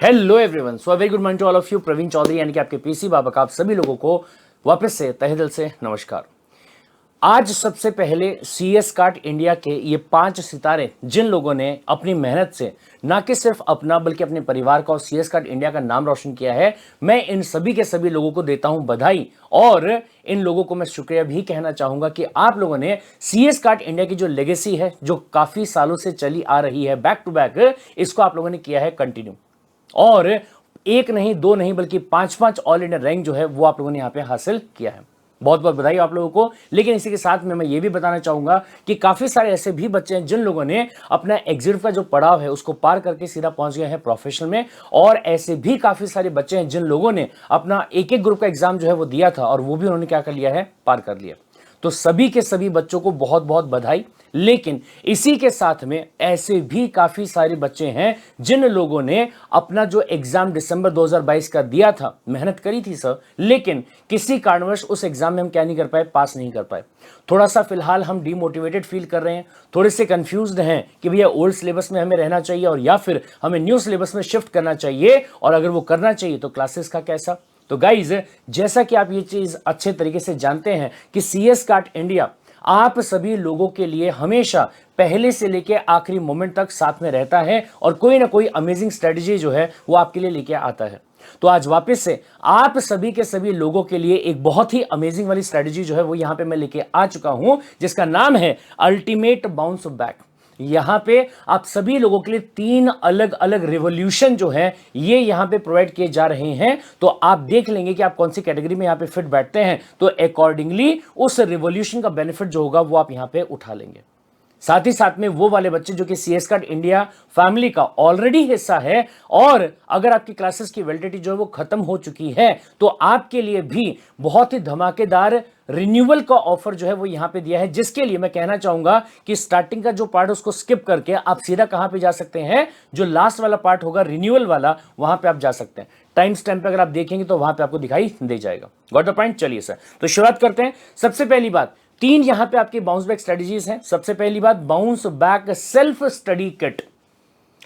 Hello everyone, so very good morning to all of you. Praveen Chaudhary यानी कि आपके PC बाबा का आप सभी लोगों को वापस से तहे दिल से नमस्कार। आज सबसे पहले सीएस कार्ट इंडिया के ये 5 सितारे जिन लोगों ने अपनी मेहनत से ना कि सिर्फ अपना बल्कि अपने परिवार का और सीएस कार्ट इंडिया का नाम रोशन किया है, मैं इन सभी के सभी लोगों को देता हूं बधाई। और इन लोगों को मैं शुक्रिया भी कहना चाहूंगा कि आप लोगों ने सीएस कार्ट इंडिया की जो लेगेसी है, जो काफी सालों से चली आ रही है बैक टू बैक, इसको आप लोगों ने किया है कंटिन्यू। और एक नहीं, दो नहीं, बल्कि 5-5 ऑल इंडिया रैंक जो है वो आप लोगों ने यहां पे हासिल किया है। बहुत बहुत बधाई आप लोगों को। लेकिन इसी के साथ में मैं ये भी बताना चाहूंगा कि काफी सारे ऐसे भी बच्चे हैं जिन लोगों ने अपना एग्जिट का जो पड़ाव है उसको पार करके सीधा पहुंच गए हैं प्रोफेशनल में। और ऐसे भी काफी सारे बच्चे हैं जिन लोगों ने अपना एक एक ग्रुप का एग्जाम जो है वो दिया था और वो भी उन्होंने क्या कर लिया है, पार कर लिया। तो सभी के सभी बच्चों को बहुत बहुत बधाई। लेकिन इसी के साथ में ऐसे भी काफी सारे बच्चे हैं जिन लोगों ने अपना जो एग्जाम दिसंबर 2022 का दिया था, मेहनत करी थी सर, लेकिन किसी कारणवश उस एग्जाम में हम क्या नहीं कर पाए, पास नहीं कर पाए। थोड़ा सा फिलहाल हम डिमोटिवेटेड फील कर रहे हैं, थोड़े से कंफ्यूज्ड हैं कि भैया ओल्ड सिलेबस में हमें रहना चाहिए और या फिर हमें न्यू सिलेबस में शिफ्ट करना चाहिए, और अगर वो करना चाहिए तो क्लासेस का कैसा। तो गाइज, जैसा कि आप ये चीज अच्छे तरीके से जानते हैं कि सीएस कार्ट इंडिया आप सभी लोगों के लिए हमेशा पहले से लेके आखिरी मोमेंट तक साथ में रहता है और कोई ना कोई अमेजिंग स्ट्रेटजी जो है वो आपके लिए लेके आता है। तो आज वापस से आप सभी के सभी लोगों के लिए एक बहुत ही अमेजिंग वाली स्ट्रेटजी जो है वो यहां पे मैं लेके आ चुका हूं, जिसका नाम है अल्टीमेट बाउंस बैक। यहां पे आप सभी लोगों के लिए 3 अलग अलग रिवॉल्यूशन जो है ये यहां पे प्रोवाइड किए जा रहे हैं। तो आप देख लेंगे कि आप कौन सी कैटेगरी में यहां पे फिट बैठते हैं, तो अकॉर्डिंगली उस रिवॉल्यूशन का बेनिफिट जो होगा वो आप यहां पे उठा लेंगे। साथ ही साथ में वो वाले बच्चे जो कि सीएस कार्ट इंडिया फैमिली का ऑलरेडी हिस्सा है, और अगर आपकी क्लासेस की वैलिडिटी जो है वो खत्म हो चुकी है, तो आपके लिए भी बहुत ही धमाकेदार रिन्यूअल का ऑफर जो है वो यहां पे दिया है, जिसके लिए मैं कहना चाहूंगा कि स्टार्टिंग का जो पार्ट उसको स्किप करके आप सीधा कहां पे जा सकते हैं, जो लास्ट वाला पार्ट होगा रिन्यूअल वाला, वहां पे आप जा सकते हैं। टाइम स्टैम्प पे अगर आप देखेंगे तो वहां पे आपको दिखाई दे जाएगा। Got the point. चलिए सर, तो शुरुआत करते हैं। सबसे पहली बात, 3 यहां पे आपकी बाउंस बैक स्ट्रेटजीज हैं। सबसे पहली बात, bounce back self study kit.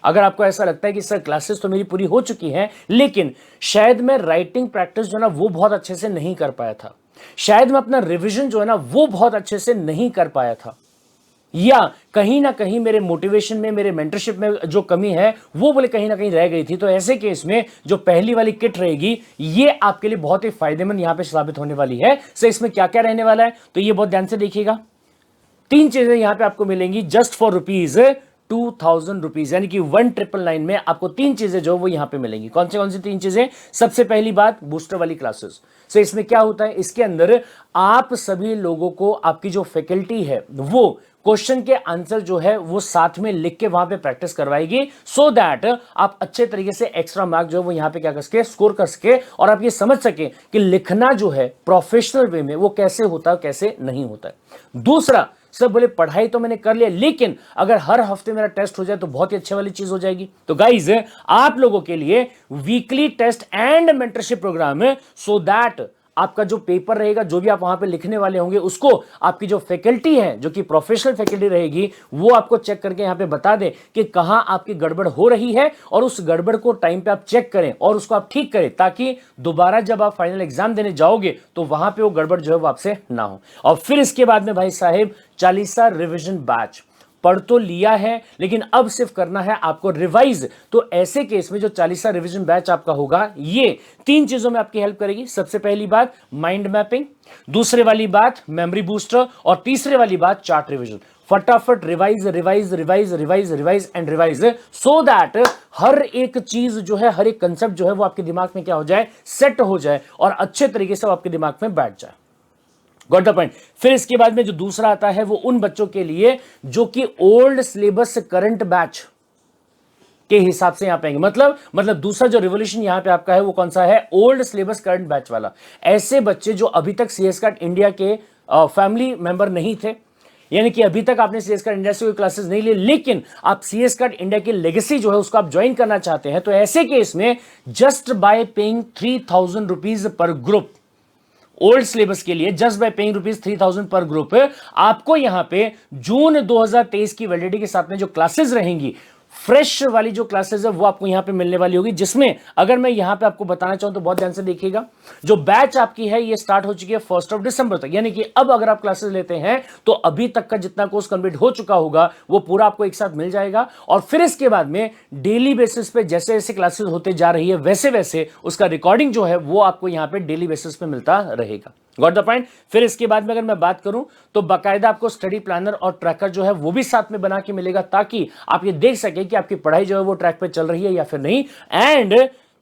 अगर आपको ऐसा लगता है कि सर क्लासेस तो मेरी पूरी हो चुकी हैं, लेकिन शायद मैं राइटिंग प्रैक्टिस जो ना वो बहुत अच्छे से नहीं कर पाया था, शायद मैं अपना रिवीजन जो है ना वो बहुत अच्छे से नहीं कर पाया था, या कहीं ना कहीं मेरे मोटिवेशन में, मेरे मेंटरशिप में जो कमी है वो बोले कहीं ना कहीं रह गई थी, तो ऐसे केस में जो पहली वाली किट रहेगी ये आपके लिए बहुत ही फायदेमंद यहां पे साबित होने वाली है। सो इसमें क्या क्या रहने वाला है, तो ये बहुत ध्यान से देखिएगा। 3 चीजें यहां पे आपको मिलेंगी जस्ट फॉर ₹2000, यानी कि 1999 में आपको 3 चीजें जो वो यहां पे मिलेंगी। कौन सी 3 चीजें? सबसे पहली बात, बूस्टर वाली क्लासेस। सो इसमें क्या होता है, इसके अंदर आप सभी लोगों को आपकी जो फैकल्टी है वो क्वेश्चन के आंसर जो है वो साथ में लिख के वहां पे प्रैक्टिस करवाएगी, सो दैट आप अच्छे तरीके से एक्स्ट्रा मार्क जो है वो यहां पे क्या कर सके, स्कोर कर सके, और आप ये समझ सके कि लिखना जो है प्रोफेशनल वे में वो कैसे होता है, कैसे नहीं होता है। दूसरा, सब बोले पढ़ाई तो मैंने कर लिया, लेकिन अगर हर हफ्ते मेरा टेस्ट हो जाए तो बहुत ही अच्छे वाली चीज हो जाएगी। तो गाइज, आप लोगों के लिए weekly test and mentorship program है, सो दैट आपका जो पेपर रहेगा, जो भी आप वहां पे लिखने वाले होंगे, उसको आपकी जो फैकल्टी है, जो कि प्रोफेशनल फैकल्टी रहेगी, वो आपको चेक करके यहां पे बता दे कि कहां आपकी गड़बड़ हो रही है, और उस गड़बड़ को टाइम पे आप चेक करें और उसको आप ठीक करें, ताकि दोबारा जब आप फाइनल एग्जाम देने जाओगे तो वहां पे वो गड़बड़ जो है वो आपसे ना हो। और फिर इसके बाद में भाई साहेब 40 रिविजन बैच। पढ़ तो लिया है, लेकिन अब सिर्फ करना है आपको रिवाइज। तो ऐसे केस में जो 40 रिवीजन बैच आपका होगा, ये 3 चीजों में आपकी हेल्प करेगी। सबसे पहली बात माइंड मैपिंग, दूसरे वाली बात मेमोरी बूस्टर, और तीसरे वाली बात चार्ट रिवीजन। फटाफट revise revise revise revise revise and revise, so that हर एक चीज जो है, हर एक कंसेप्ट जो है वो आपके दिमाग में क्या हो जाए, सेट हो जाए, और अच्छे तरीके से वो आपके दिमाग में बैठ जाए। Got the point. फिर इसके बाद में जो दूसरा आता है वो उन बच्चों के लिए जो कि ओल्ड सिलेबस करंट बैच के हिसाब से यहां पे आएंगे। मतलब दूसरा जो रिवॉल्यूशन यहां पे आपका है वो कौन सा है, ओल्ड सिलेबस करंट बैच वाला। ऐसे बच्चे जो अभी तक सीएस कार्ट इंडिया के फैमिली मेंबर नहीं थे, यानी कि अभी तक आपने सीएस कार्ट इंडिया से कोई क्लासेस नहीं ली, लेकिन आप सीएस कार्ट इंडिया की लेगेसी जो है उसको आप ज्वाइन करना चाहते हैं, तो ऐसे केस में जस्ट बाय पेइंग ₹3000 पर ग्रुप, ओल्ड सिलेबस के लिए जस्ट बाय पेइंग ₹3000 पर ग्रुप, आपको यहां पे जून 2023 की वैलिडिटी के साथ में जो क्लासेस रहेंगी फ्रेश वाली जो क्लासेस है वो आपको यहां पे मिलने वाली होगी, जिसमें अगर मैं यहां पे आपको बताना चाहूं तो बहुत ध्यान से देखिएगा, जो बैच आपकी है ये स्टार्ट हो चुकी है 1 दिसंबर तक, यानी कि अब अगर आप क्लासेस लेते हैं तो अभी तक का जितना कोर्स कंप्लीट हो चुका होगा वो पूरा आपको एक साथ मिल जाएगा। और फिर इसके बाद में डेली बेसिस पे जैसे जैसे क्लासेस होते जा रही है वैसे वैसे उसका रिकॉर्डिंग जो है वो आपको यहां पे डेली बेसिस पे मिलता रहेगा। Got the point. फिर इसके बाद में अगर मैं बात करूं तो बाकायदा आपको स्टडी प्लानर और ट्रैकर जो है वो भी साथ में बना के मिलेगा, ताकि आप ये देख सके कि आपकी पढ़ाई जो है वो ट्रैक पे चल रही है या फिर नहीं। एंड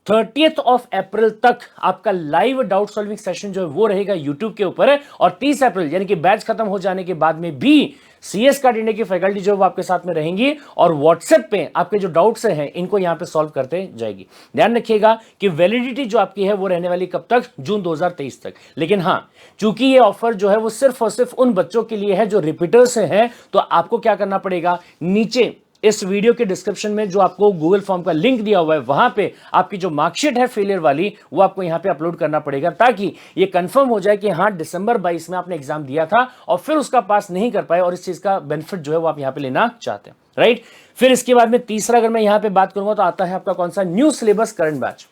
30th अप्रैल तक आपका लाइव डाउट सॉल्विंग सेशन जो है वो रहेगा यूट्यूब के ऊपर, और 30 अप्रैल यानी कि बैच खत्म हो जाने के बाद में भी सीएस कार्ड इंडिया की फैकल्टी जो है वो आपके साथ में रहेंगी और व्हाट्सएप पे आपके जो डाउट्स हैं इनको यहां पे सॉल्व करते जाएगी। ध्यान रखिएगा कि वैलिडिटी जो आपकी है वो रहने वाली कब तक, जून 2023 तक। लेकिन हां, चूंकि ये ऑफर जो है वो सिर्फ और सिर्फ उन बच्चों के लिए है जो रिपीटर्स हैं, तो आपको क्या करना पड़ेगा, नीचे इस वीडियो के डिस्क्रिप्शन में जो आपको गूगल फॉर्म का लिंक दिया हुआ है वहां पे आपकी जो मार्कशीट है फेलियर वाली वो आपको यहां पे अपलोड करना पड़ेगा, ताकि ये कंफर्म हो जाए कि हां दिसंबर 22 में आपने एग्जाम दिया था और फिर उसका पास नहीं कर पाए और इस चीज का बेनिफिट जो है वो आप यहां पे लेना चाहते हैं, राइट। फिर इसके बाद में तीसरा अगर मैं यहां पे बात करूंगा तो आता है आपका कौन सा, new syllabus current batch.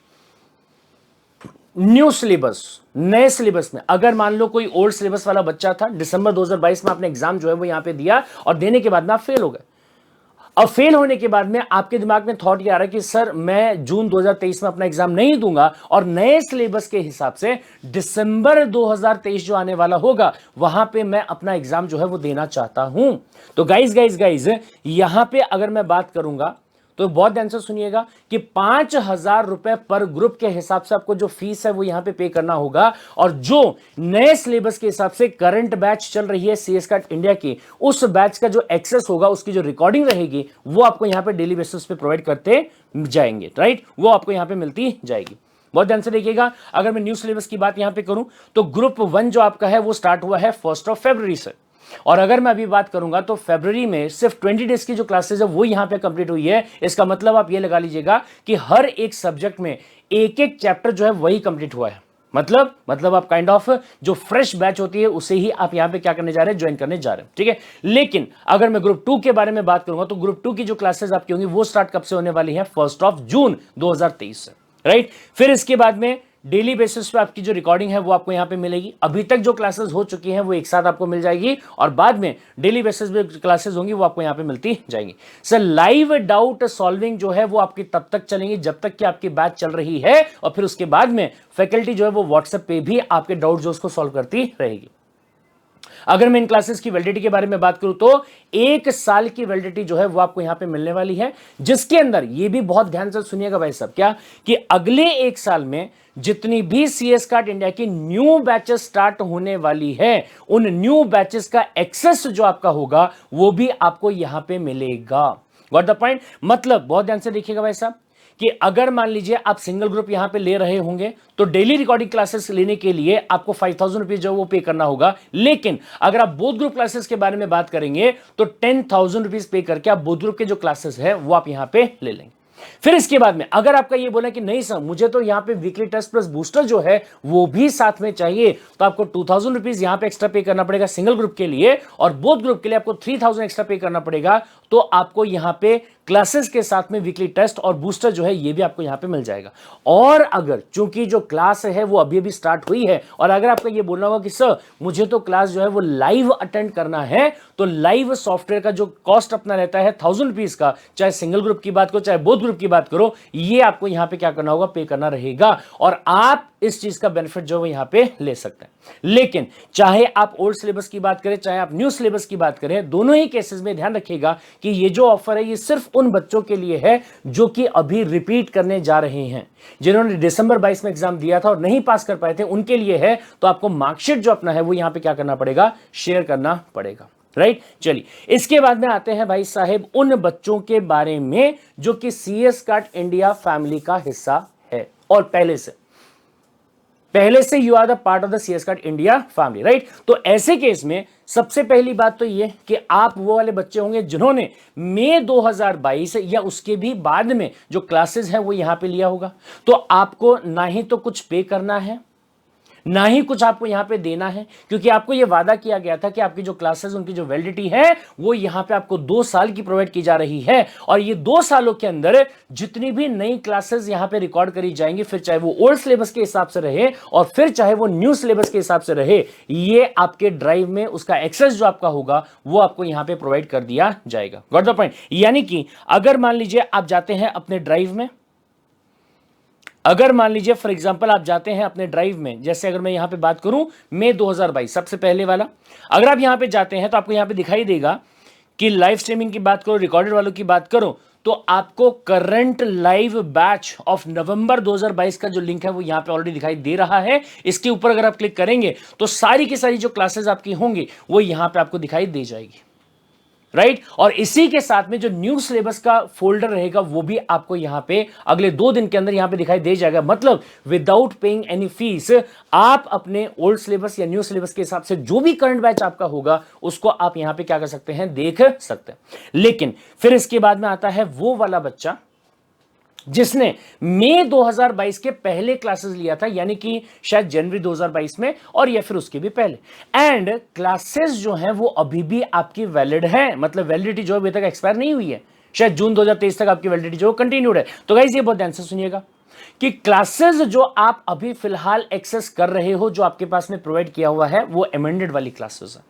New syllabus, नए सिलेबस में अगर मान लो कोई ओल्ड सिलेबस वाला बच्चा था, दिसंबर 2022 में आपने एग्जाम जो है वो यहां पे दिया और देने के बाद में आप फेल हो गए। अब फेल होने के बाद में आपके दिमाग में थॉट ये आ रहा है कि सर मैं जून 2023 में अपना एग्जाम नहीं दूंगा और नए सिलेबस के हिसाब से दिसंबर 2023 जो आने वाला होगा वहां पे मैं अपना एग्जाम जो है वो देना चाहता हूं। तो गाइज यहां पे अगर मैं बात करूंगा तो बहुत ध्यान से सुनिएगा कि 5,000 रुपए पर ग्रुप के हिसाब से आपको जो फीस है वो यहां पे करना होगा, और जो नए सिलेबस के हिसाब से करंट बैच चल रही है सीएस कार्ड इंडिया की, उस बैच का जो एक्सेस होगा, उसकी जो रिकॉर्डिंग रहेगी वो आपको यहां पे डेली बेसिस पे प्रोवाइड करते जाएंगे, राइट। वो आपको यहां पे मिलती जाएगी। बहुत ध्यान से देखिएगा, अगर मैं न्यू सिलेबस की बात यहां पे करूं तो ग्रुप 1 जो आपका है वो स्टार्ट हुआ है 1 फरवरी से, और अगर मैं अभी बात करूंगा तो फरवरी में सिर्फ 20 डेज की जो क्लासेस है वो यहां पे कंप्लीट हुई है। इसका मतलब आप ये लगा लीजिएगा कि हर एक सब्जेक्ट में एक एक चैप्टर जो है वही कंप्लीट हुआ है। मतलब आप काइंड ऑफ जो फ्रेश बैच होती है उसे ही आप यहां पे क्या करने जा रहे हैं, ज्वाइन करने जा रहे हैं, ठीक है। लेकिन अगर मैं ग्रुप 2 के बारे में बात करूंगा तो ग्रुप 2 की जो क्लासेस आपकी होंगी वो स्टार्ट कब से होने वाली है, 1 जून 2023 से, राइट। फिर इसके बाद में डेली बेसिस पे आपकी जो रिकॉर्डिंग है वो आपको यहां पे मिलेगी। अभी तक जो क्लासेस हो चुकी हैं वो एक साथ आपको मिल जाएगी और बाद में डेली बेसिस पे क्लासेस होंगी वो आपको यहां पे मिलती जाएंगी। सर लाइव डाउट सॉल्विंग जो है वो आपकी तब तक चलेंगी जब तक कि आपकी बैच चल रही है, और फिर उसके बाद में फैकल्टी जो है वो व्हाट्सएप पे भी आपके डाउट जो उसको सॉल्व करती रहेगी। अगर मैं इन क्लासेस की वैलिडिटी के बारे में बात करूं तो 1 साल की वैलिडिटी जो है वो आपको यहां पे मिलने वाली है, जिसके अंदर ये भी बहुत ध्यान से सुनिएगा भाई साहब, क्या कि अगले 1 साल में जितनी भी सीएस कार्ड इंडिया की न्यू बैचेस स्टार्ट होने वाली है उन न्यू बैचेस का एक्सेस जो आपका होगा वो भी आपको यहां पे मिलेगा। Got the point. मतलब बहुत ध्यान से देखिएगा भाई साहब कि अगर मान लीजिए आप सिंगल ग्रुप यहां पे ले रहे होंगे तो डेली रिकॉर्डिंग क्लासेस लेने के लिए आपको 5,000 रुपीज जो वो पे करना होगा। लेकिन अगर आप बोथ ग्रुप क्लासेस के बारे में बात करेंगे तो 10,000 रुपीज पे करके आप बोथ ग्रुप के जो क्लासेस है वो आप यहां पे ले लेंगे। फिर इसके बाद में अगर आपका ये बोला कि नहीं सर मुझे तो यहां पे वीकली टेस्ट प्लस बूस्टर जो है वो भी साथ में चाहिए, तो आपको 2,000 रुपीज यहां पे एक्स्ट्रा पे करना पड़ेगा सिंगल ग्रुप के लिए, और बोथ ग्रुप के लिए आपको 3,000 एक्स्ट्रा पे करना पड़ेगा। तो आपको यहां पे क्लासेस के साथ में वीकली टेस्ट और बूस्टर जो है ये भी आपको यहां पे मिल जाएगा। और अगर चूंकि जो क्लास है वो अभी अभी स्टार्ट हुई है और अगर आपका ये बोलना होगा कि सर मुझे तो क्लास जो है वो लाइव अटेंड करना है, तो लाइव सॉफ्टवेयर का जो कॉस्ट अपना रहता है 1,000 रुपीज का, चाहे सिंगल ग्रुप की बात करो चाहे बोथ ग्रुप की बात करो, ये आपको यहां पे क्या करना होगा, पे करना रहेगा, और आप इस चीज का बेनिफिट जो है यहां पे ले सकते हैं। लेकिन चाहे आप ओल्ड सिलेबस की बात करें चाहे आप न्यू सिलेबस की बात करें, दोनों ही केसेस में ध्यान रखिएगा कि ये जो ऑफर है ये सिर्फ उन बच्चों के लिए है जो कि अभी रिपीट करने जा रहे हैं, जिन्होंने दिसंबर 22 में एग्जाम दिया था और नहीं पास कर पाए थे उनके लिए है। तो आपको मार्कशीट जो अपना है वो यहां पे क्या करना पड़ेगा, शेयर करना पड़ेगा, राइट। चलिए इसके बाद में आते हैं भाई साहेब उन बच्चों के बारे में जो कि सीएस कार्ड इंडिया फैमिली का हिस्सा है और पहले से you are the part of the CS card India family, right. तो ऐसे केस में सबसे पहली बात तो ये कि आप वो वाले बच्चे होंगे जिन्होंने मई 2022 या उसके भी बाद में जो क्लासेस है वो यहां पे लिया होगा। तो आपको ना ही तो कुछ पे करना है, ना ही कुछ आपको यहां पे देना है, क्योंकि आपको यह वादा किया गया था कि आपकी जो क्लासेस उनकी जो वैलिडिटी है वो यहां पे आपको 2 साल की प्रोवाइड की जा रही है, और ये 2 सालों के अंदर जितनी भी नई क्लासेस यहां पे रिकॉर्ड करी जाएंगी, फिर चाहे वो ओल्ड सिलेबस के हिसाब से रहे और फिर चाहे वो न्यू सिलेबस के हिसाब से रहे, ये आपके ड्राइव में उसका एक्सेस जो आपका होगा वो आपको यहां पे प्रोवाइड कर दिया जाएगा। Got the point? यानी कि अगर मान लीजिए आप जाते हैं अपने ड्राइव में, अगर मान लीजिए फॉर एग्जांपल आप जाते हैं अपने ड्राइव में, जैसे अगर मैं यहां पे बात करूं मई 2022 सबसे पहले वाला, अगर आप यहां पे जाते हैं तो आपको यहां पे दिखाई देगा कि लाइव स्ट्रीमिंग की बात करो, रिकॉर्डेड वालों की बात करो, तो आपको current live batch of November 2022 का जो लिंक है वो यहां पे ऑलरेडी दिखाई दे रहा है। इसके ऊपर अगर आप क्लिक करेंगे तो सारी की सारी जो क्लासेस आपकी होंगी वो यहां पे आपको दिखाई दे जाएगी, राइट। और इसी के साथ में जो न्यू सिलेबस का फोल्डर रहेगा वो भी आपको यहां पे अगले 2 दिन के अंदर यहां पे दिखाई दे जाएगा। मतलब विदाउट पेइंग एनी फीस आप अपने ओल्ड सिलेबस या न्यू सिलेबस के हिसाब से जो भी करंट बैच आपका होगा उसको आप यहां पे क्या कर सकते हैं, देख सकते हैं। लेकिन फिर इसके बाद में आता है वो वाला बच्चा जिसने मई 2022 के पहले क्लासेस लिया था, यानी कि शायद जनवरी 2022 में और या फिर उसके भी पहले, एंड क्लासेस जो हैं वो अभी भी आपकी वैलिड है, मतलब वैलिडिटी जो अभी तक एक्सपायर नहीं हुई है, शायद जून 2023 तक आपकी वैलिडिटी जो कंटिन्यूड है। तो गाइस ये बहुत ध्यान से सुनिएगा कि क्लासेस जो आप अभी फिलहाल एक्सेस कर रहे हो, जो आपके पास में प्रोवाइड किया हुआ है, वो अमेंडेड वाली क्लासेस है।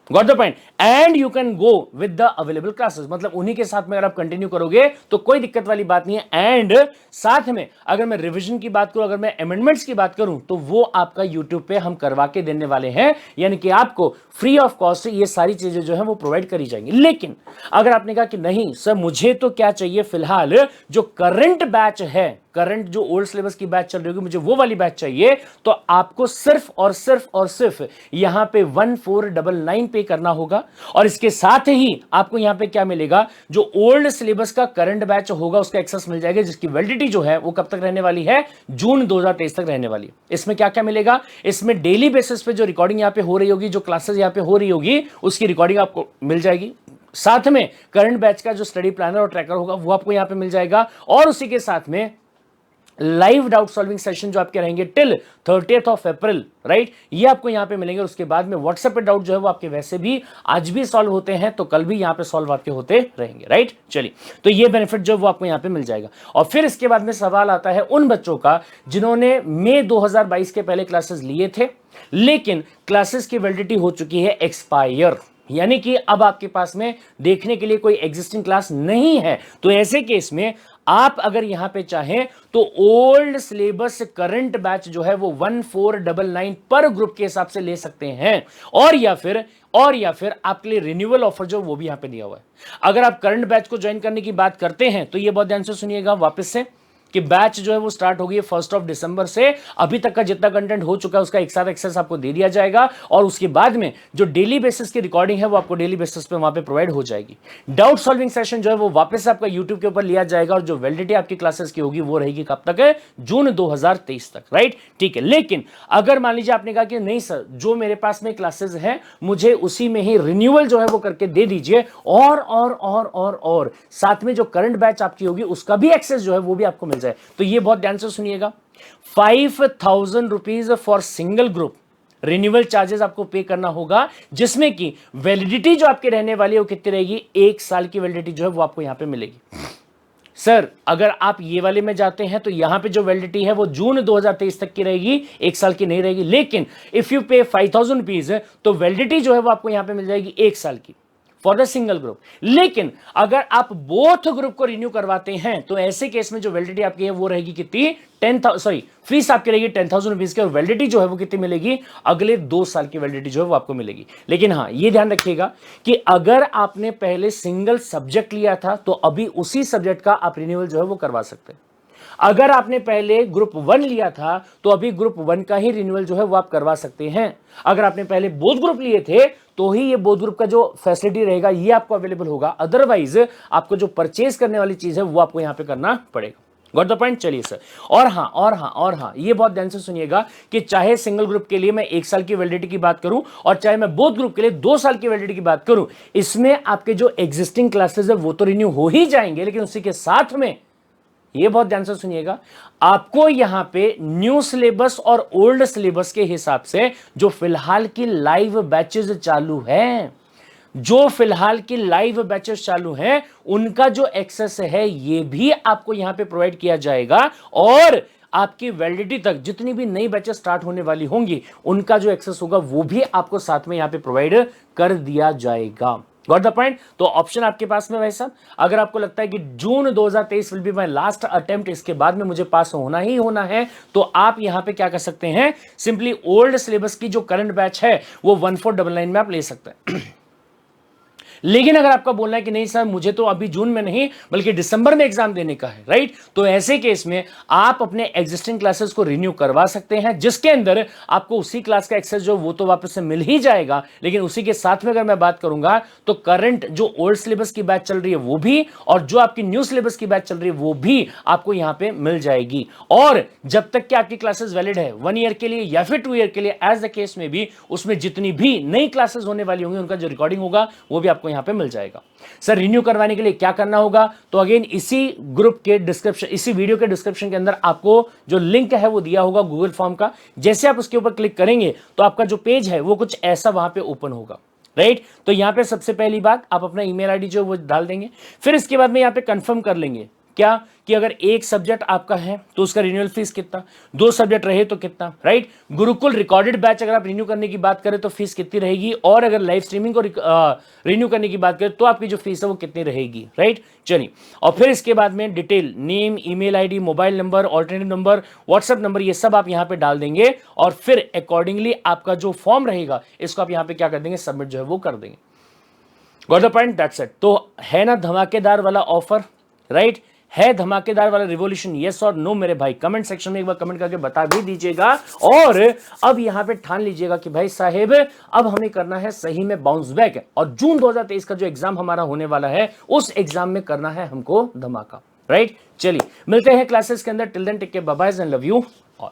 Got the point? And you can go with the available classes, मतलब उन्हीं के साथ में अगर आप कंटिन्यू करोगे तो कोई दिक्कत वाली बात नहीं है। एंड साथ में अगर मैं रिवीजन की बात करूं, अगर मैं अमेंडमेंट्स की बात करूं, तो वो आपका यूट्यूब पे हम करवा के देने वाले हैं, यानी कि आपको फ्री ऑफ कॉस्ट ये सारी चीजें जो है वो प्रोवाइड करी जाएंगी। लेकिन अगर आपने कहा कि नहीं सर मुझे तो क्या चाहिए, फिलहाल जो करंट बैच है, करंट जो ओल्ड सिलेबस की बैच चल रही होगी, मुझे वो वाली बैच चाहिए, तो आपको सिर्फ और सिर्फ और सिर्फ यहां पे 1499 पे करना होगा। और इसके साथ ही आपको यहां पे क्या मिलेगा, जो ओल्ड सिलेबस का करंट बैच होगा उसका एक्सेस मिल जाएगा, जिसकी वैलिडिटी जो है वो कब तक रहने वाली है, जून 2023 तक रहने वाली है। इसमें क्या क्या मिलेगा, इसमें डेली बेसिस पे जो रिकॉर्डिंग यहां पे हो रही होगी, जो क्लासेस यहां पे हो रही होगी, उसकी रिकॉर्डिंग आपको मिल जाएगी। साथ में करंट बैच का जो स्टडी प्लानर और ट्रैकर होगा वो आपको यहां पे मिल जाएगा, और उसी के साथ में लाइव डाउट सॉल्विंग सेशन जो आपके रहेंगे till 30th of April, right, ये आपको यहां पे मिलेंगे। उसके बाद में व्हाट्सएप पे डाउट जो है वो आपके वैसे भी आज भी सॉल्व होते हैं, तो कल भी यहां पे सॉल्व आपके होते रहेंगे, राइट। चलिए, तो ये बेनिफिट जो वो आपको यहां पे मिल जाएगा। और फिर इसके बाद में सवाल आता है उन बच्चों का जिन्होंने मई 2022 के पहले क्लासेस लिए थे, लेकिन क्लासेस की वैलिडिटी हो चुकी है एक्सपायर, यानी कि अब आपके पास में देखने के लिए कोई एग्जिस्टिंग क्लास नहीं है। तो ऐसे केस में आप अगर यहां पे चाहें तो ओल्ड सिलेबस करंट बैच जो है वो 1499 पर ग्रुप के हिसाब से ले सकते हैं, और या फिर आपके लिए रिन्यूअल ऑफर जो वो भी यहां पे दिया हुआ है। अगर आप करंट बैच को ज्वाइन करने की बात करते हैं तो ये बहुत ध्यान से सुनिएगा वापस से कि बैच जो है वो स्टार्ट होगी 1 दिसंबर से। अभी तक का जितना कंटेंट हो चुका है उसका एक साथ एक्सेस आपको दे दिया जाएगा, और उसके बाद में जो डेली बेसिस की रिकॉर्डिंग है वो आपको डेली बेसिस पे वहां पे प्रोवाइड हो जाएगी। डाउट सॉल्विंग सेशन जो है वो वापस से आपका यूट्यूब के ऊपर लिया जाएगा, और जो वैलिडिटी आपकी क्लासेस की होगी वो रहेगी कब तक है, जून 2023 तक, राइट, ठीक है। लेकिन अगर मान लीजिए आपने कहा कि नहीं सर जो मेरे पास में क्लासेस है मुझे उसी में ही रिन्यूअल जो है वो करके दे दीजिए, और साथ में जो करंट बैच आपकी होगी उसका भी एक्सेस जो है वो भी आपको मिल जाए, तो ये बहुत ध्यान से सुनिएगा। 5000 rupees for single group renewal charges आपको पे करना होगा, जिसमें कि वैलिडिटी जो आपके रहने वाली है वो कितनी रहेगी, 1 साल की वैलिडिटी जो है वो आपको यहां पे मिलेगी। सर अगर आप ये वाले में जाते हैं तो यहां पे जो वैलिडिटी है वो जून 2023 तक की रहेगी, 1 साल की नहीं रहेगी। लेकिन इफ यू पे 5000 रुपीज तो वैलिडिटी जो है वो आपको यहां पे मिल जाएगी 1 साल की फॉर द सिंगल ग्रुप। लेकिन अगर आप बोथ ग्रुप को रिन्यू करवाते हैं तो ऐसे केस में जो वैलिडिटी आपकी है वो रहेगी कितनी, फीस आपकी रहेगी 10,000 रुपीज की, और वैलिडिटी जो है वो कितनी मिलेगी, अगले 2 साल की वैलिडिटी जो है वो आपको मिलेगी। लेकिन हाँ ये ध्यान रखिएगा कि अगर आपने पहले सिंगल सब्जेक्ट लिया था तो अभी उसी सब्जेक्ट का आप रिन्यूअल जो है वो करवा सकते हैं। अगर आपने पहले ग्रुप 1 लिया था तो अभी ग्रुप 1 का ही रिन्यूअल जो है वो आप करवा सकते हैं। अगर आपने पहले बोथ ग्रुप लिए थे तो ही ये बोथ ग्रुप का जो फैसिलिटी रहेगा ये आपको अवेलेबल होगा, अदरवाइज आपको जो परचेज करने वाली चीज है वो आपको यहां पे करना पड़ेगा। Got the point? चलिए सर, और हाँ ये बहुत ध्यान से सुनिएगा कि चाहे सिंगल ग्रुप के लिए मैं 1 साल की वैलिडिटी की बात करूं और चाहे मैं बोथ ग्रुप के लिए 2 साल की वैलिडिटी की बात करूं, इसमें आपके जो एग्जिस्टिंग क्लासेस है वो तो रिन्यू हो ही जाएंगे, लेकिन उसी के साथ में ये बहुत ध्यान से सुनिएगा, आपको यहां पे न्यू सिलेबस और ओल्ड सिलेबस के हिसाब से जो फिलहाल की लाइव बैचेस चालू हैं, जो फिलहाल की लाइव बैचेस चालू हैं, उनका जो एक्सेस है ये भी आपको यहां पे प्रोवाइड किया जाएगा, और आपकी वैलिडिटी तक जितनी भी नई बैचेस स्टार्ट होने वाली होंगी उनका जो एक्सेस होगा वो भी आपको साथ में यहां पे प्रोवाइड कर दिया जाएगा। Got the point? तो ऑप्शन आपके पास में भाई साहब, अगर आपको लगता है कि जून 2023 will be my last attempt, इसके बाद में मुझे पास होना ही होना है, तो आप यहां पे क्या कर सकते हैं, सिंपली ओल्ड सिलेबस की जो करंट बैच है वो 1499 में आप ले सकते हैं। लेकिन अगर आपका बोलना है कि नहीं सर मुझे तो अभी जून में नहीं बल्कि दिसंबर में एग्जाम देने का है, राइट, तो ऐसे केस में आप अपने एग्जिस्टिंग क्लासेस को रिन्यू करवा सकते हैं, जिसके अंदर आपको उसी क्लास का एक्सेस जो वो तो वापस से मिल ही जाएगा, लेकिन उसी के साथ में अगर मैं बात करूंगा तो करंट जो ओल्ड सिलेबस की बैच चल रही है वो भी, और जो आपकी न्यू सिलेबस की बैच चल रही है वो भी आपको यहां पर मिल जाएगी। और जब तक कि आपकी क्लासेस वैलिड है 1 ईयर के लिए या फिर 2 ईयर के लिए, एज द केस में भी, उसमें जितनी भी नई क्लासेस होने वाली होंगी उनका जो रिकॉर्डिंग होगा वो भी आपको यहां पे मिल जाएगा। सर रिन्यू करवाने के लिए क्या करना होगा, तो अगेन इसी ग्रुप के डिस्क्रिप्शन, इसी वीडियो के डिस्क्रिप्शन के अंदर आपको जो लिंक है वो दिया होगा गूगल फॉर्म का, जैसे आप उसके ऊपर क्लिक करेंगे तो आपका जो पेज है वो कुछ ऐसा वहां पे ओपन होगा, राइट। तो यहां पे सबसे पहली बात आप अपना ईमेल आईडी जो वो डाल देंगे, फिर इसके बाद में यहां पे कंफर्म कर लेंगे क्या कि अगर एक सब्जेक्ट आपका है तो उसका रिन्यूअल फीस कितना, 2 सब्जेक्ट रहे तो कितना, राइट। गुरुकुल रिकॉर्डेड बैच अगर आप रिन्यू करने की बात करें तो फीस कितनी रहेगी, और अगर लाइव स्ट्रीमिंग को रिन्यू करने की बात करें तो आपकी जो फीस है वो कितनी रहेगी, राइट। चलिए, और फिर इसके बाद में detail, name, email ID, mobile number, alternative number, WhatsApp number, ये सब आप यहां पे डाल देंगे, और फिर अकॉर्डिंगली आपका जो फॉर्म रहेगा इसको आप यहां पे क्या कर देंगे, सबमिट जो है वो कर देंगे। Got the point? That's it. तो है ना धमाकेदार वाला ऑफर, राइट, है धमाकेदार वाला रिवॉल्यूशन, यस और नो मेरे भाई? कमेंट सेक्शन में एक बार कमेंट करके बता भी दीजिएगा। और अब यहां पे ठान लीजिएगा कि भाई साहेब अब हमें करना है सही में बाउंस बैक, और जून 2023 का जो एग्जाम हमारा होने वाला है उस एग्जाम में करना है हमको धमाका, राइट। चलिए मिलते हैं क्लासेस के अंदर, till then take care, bye bye and love you all.